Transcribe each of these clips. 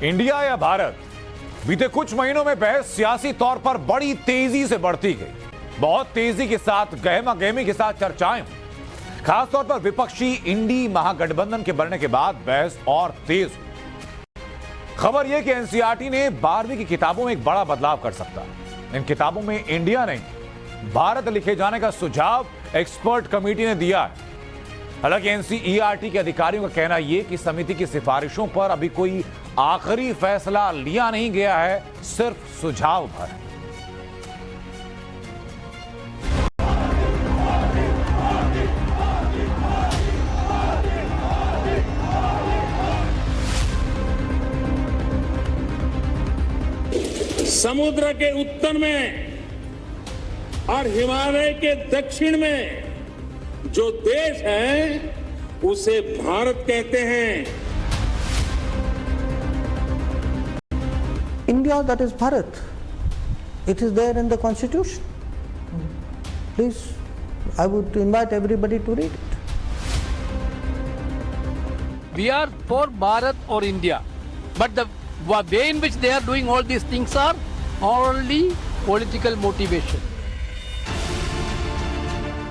India या भारत, बीते कुछ महीनों में बहस सियासी तौर पर बड़ी तेजी से बढ़ती गई। बहुत तेजी के साथ गहमा गहमी के साथ चर्चाएं हुई। खासतौर पर विपक्षी इंडी महागठबंधन के बनने के बाद बहस और तेज हुई। खबर यह कि एनसीईआरटी ने 12वीं की किताबों में एक बड़ा बदलाव कर सकता है। इन किताबों में इंडिया नहीं, भारत लिखे जाने का सुझाव एक्सपर्ट कमेटी ने दिया है। हालांकि एनसीईआरटी के अधिकारियों का कहना यह कि समिति की सिफारिशों पर अभी कोई आखिरी फैसला लिया नहीं गया है, सिर्फ सुझाव भर है। समुद्र के उत्तर में और हिमालय के दक्षिण में जो देश है उसे भारत कहते हैं। India, that is Bharat. It is there in the constitution. Please, I would invite everybody to read it. We are for Bharat or India, but the way in which they are doing all these things are only political motivation.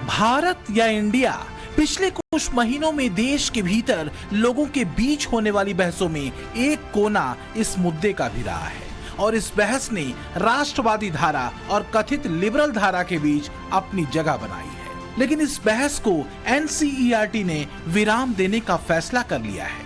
Bharat या India, पिछले कुछ महीनों में देश के भीतर लोगों के बीच होने वाली बहसों में एक कोना इस मुद्दे का भी रहा है और इस बहस ने राष्ट्रवादी धारा और कथित लिबरल धारा के बीच अपनी जगह बनाई है। लेकिन इस बहस को एनसीईआरटी ने विराम देने का फैसला कर लिया है।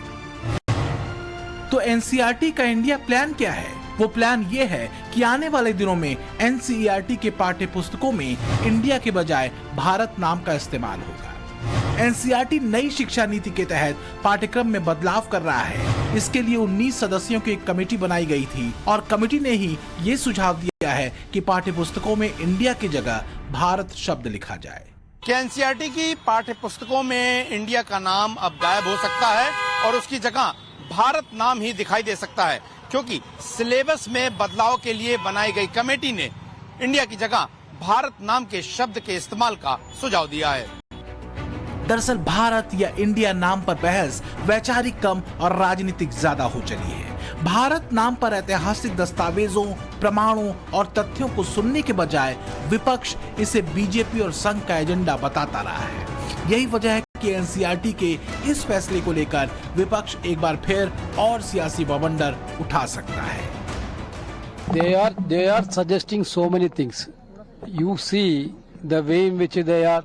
तो एनसीईआरटी का इंडिया प्लान क्या है? वो प्लान ये है कि आने वाले दिनों में एनसीईआरटी के पाठ्य पुस्तकों में इंडिया के बजाय भारत नाम का इस्तेमाल होगा। एनसीईआरटी नई शिक्षा नीति के तहत पाठ्यक्रम में बदलाव कर रहा है। इसके लिए 19 सदस्यों की एक कमेटी बनाई गई थी और कमेटी ने ही ये सुझाव दिया है कि पाठ्य पुस्तकों में इंडिया की जगह भारत शब्द लिखा जाए। क्या एनसीईआरटी की पाठ्य पुस्तकों में इंडिया का नाम अब गायब हो सकता है और उसकी जगह भारत नाम ही दिखाई दे सकता है, क्योंकि सिलेबस में बदलाव के लिए बनाई गई कमेटी ने इंडिया की जगह भारत नाम के शब्द के इस्तेमाल का सुझाव दिया है। दरअसल भारत या इंडिया नाम पर बहस वैचारिक कम और राजनीतिक ज्यादा हो चली है। भारत नाम पर ऐतिहासिक दस्तावेजों, प्रमाणों और तथ्यों को सुनने के बजाय विपक्ष इसे बीजेपी और संघ का एजेंडा बताता रहा है। यही वजह है कि एनसीईआरटी के इस फैसले को लेकर विपक्ष एक बार फिर और सियासी बवंडर उठा सकता है। They are suggesting so many things. You see the way in which they are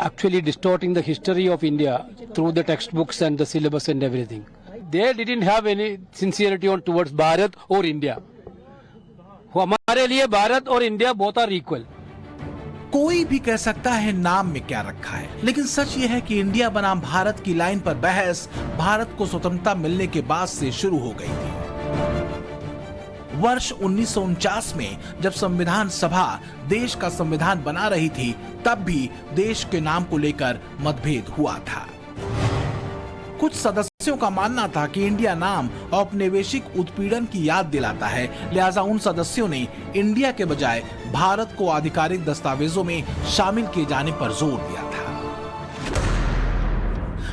actually distorting the history of India through the textbooks and the syllabus and everything. They didn't have any sincerity on towards Bharat or India. हमारे लिए भारत और India both are equal. कोई भी कह सकता है नाम में क्या रखा है, लेकिन सच ये है कि इंडिया बनाम भारत की लाइन पर बहस भारत को स्वतंत्रता मिलने के बाद से शुरू हो गई थी। वर्ष 1949 में जब संविधान सभा देश का संविधान बना रही थी, तब भी देश के नाम को लेकर मतभेद हुआ था। कुछ सदस्यों का मानना था कि इंडिया नाम औपनिवेशिक उत्पीड़न की याद दिलाता है, लिहाजा उन सदस्यों ने इंडिया के बजाय भारत को आधिकारिक दस्तावेजों में शामिल किए जाने पर जोर दिया था।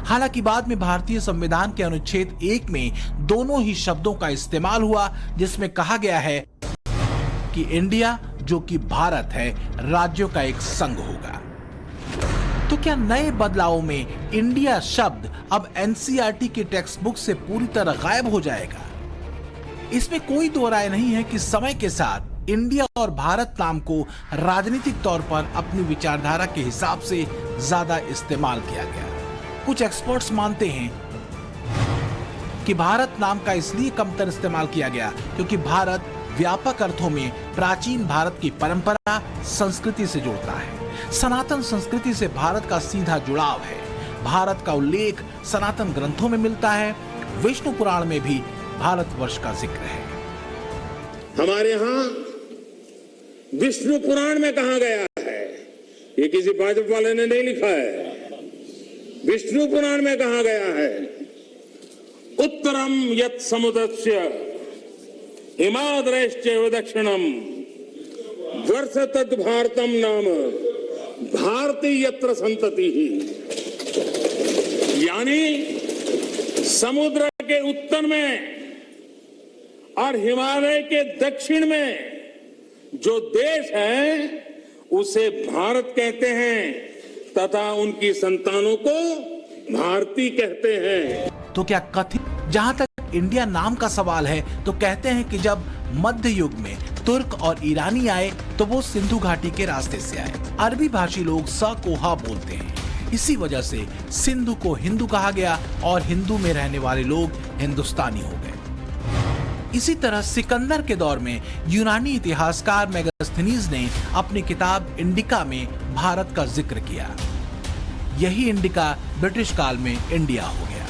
हालांकि बाद में भारतीय संविधान के अनुच्छेद 1 में दोनों ही शब्दों का इस्तेमाल हुआ, जिसमें कहा गया है कि इंडिया, जो कि भारत है, राज्यों का एक संघ होगा। तो क्या नए बदलावों में इंडिया शब्द अब एनसीईआरटी के टेक्स्ट बुक से पूरी तरह गायब हो जाएगा? इसमें कोई दो राय नहीं है कि समय के साथ इंडिया और भारत नाम को राजनीतिक तौर पर अपनी विचारधारा के हिसाब से ज्यादा इस्तेमाल किया गया। कुछ एक्सपर्ट्स मानते हैं कि भारत नाम का इसलिए कमतर इस्तेमाल किया गया क्योंकि भारत व्यापक अर्थों में प्राचीन भारत की परंपरा, संस्कृति से जुड़ता है। सनातन संस्कृति से भारत का सीधा जुड़ाव है। भारत का उल्लेख सनातन ग्रंथों में मिलता है। विष्णु पुराण में भी भारतवर्ष का जिक्र है। हमारे यहाँ विष्णु पुराण में कहा गया है, ये किसी भाजपा वाले ने नहीं लिखा है। विष्णु पुराण में कहा गया है, उत्तरम यत् समुद्रस्य हिमाद्रश्च दक्षिणम वर्ष तद भारतम नाम भारती यत्र संतति ही। यानी समुद्र के उत्तर में और हिमालय के दक्षिण में जो देश है उसे भारत कहते हैं तथा उनकी संतानों को भारती कहते हैं। तो क्या कथित, जहां तक इंडिया नाम का सवाल है तो कहते हैं कि जब मध्य युग में तुर्क और ईरानी आए तो वो सिंधु घाटी के रास्ते से आए। अरबी भाषी लोग स को हा बोलते हैं, इसी वजह से सिंधु को हिंदू कहा गया और हिंदू में रहने वाले लोग हिंदुस्तानी हो गए। इसी तरह सिकंदर के दौर में यूनानी इतिहासकार मेगास्थनीज ने अपनी किताब इंडिका में भारत का जिक्र किया। यही इंडिका ब्रिटिश काल में इंडिया हो गया।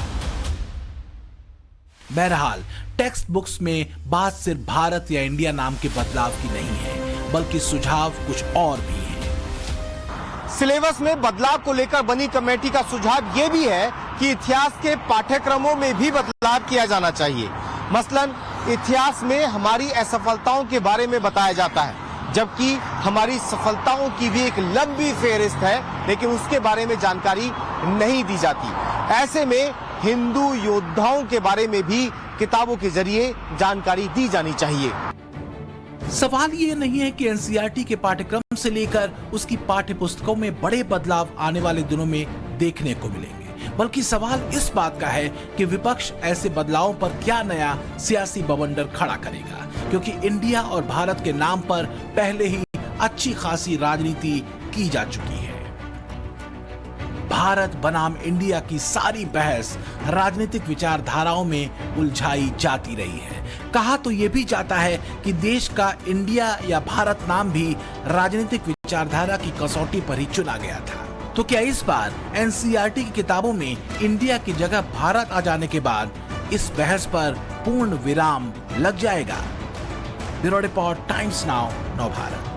बहरहाल टेक्स्ट बुक्स में बात सिर्फ भारत या इंडिया नाम के बदलाव की नहीं है, बल्कि सुझाव कुछ और भी है। सिलेबस में बदलाव को लेकर बनी कमेटी का सुझाव यह भी है कि इतिहास के पाठ्यक्रमों में भी बदलाव किया जाना चाहिए। मसलन इतिहास में हमारी असफलताओं के बारे में बताया जाता है, जबकि हमारी सफलताओं की भी एक लंबी फेहरिस्त है, लेकिन उसके बारे में जानकारी नहीं दी जाती। ऐसे में हिंदू योद्धाओं के बारे में भी किताबों के जरिए जानकारी दी जानी चाहिए। सवाल ये नहीं है कि एनसीईआरटी के पाठ्यक्रम से लेकर उसकी पाठ्य पुस्तकों में बड़े बदलाव आने वाले दिनों में देखने को मिलेंगे, बल्कि सवाल इस बात का है कि विपक्ष ऐसे बदलावों पर क्या नया सियासी बवंडर खड़ा करेगा, क्योंकि इंडिया और भारत के नाम पर पहले ही अच्छी खासी राजनीति की जा चुकी है। भारत बनाम इंडिया की सारी बहस राजनीतिक विचारधाराओं में उलझाई जाती रही है। कहा तो यह भी जाता है कि देश का इंडिया या भारत नाम भी राजनीतिक विचारधारा की कसौटी पर ही चुना गया था। तो क्या इस बार एनसीईआरटी की किताबों में इंडिया की जगह भारत आ जाने के बाद इस बहस पर पूर्ण विराम लग जाएगा? ब्यूरो रिपोर्ट, टाइम्स नाउ, नव भारत।